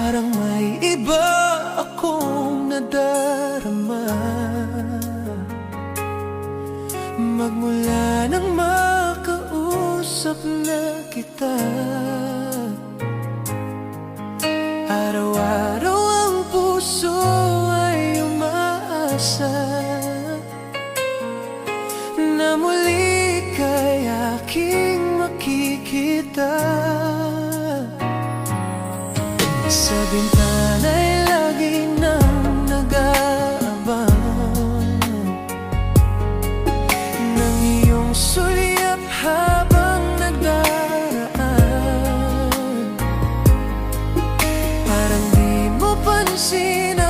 Parang may iba akong nadarama magmula nang makausap na kita. Araw-araw ang puso ay umaasa na muli kay aking makikita. Sa bintana'y lagi nang nag-aabang ng iyong sulyap habang nagdaraan. Parang di mo pansin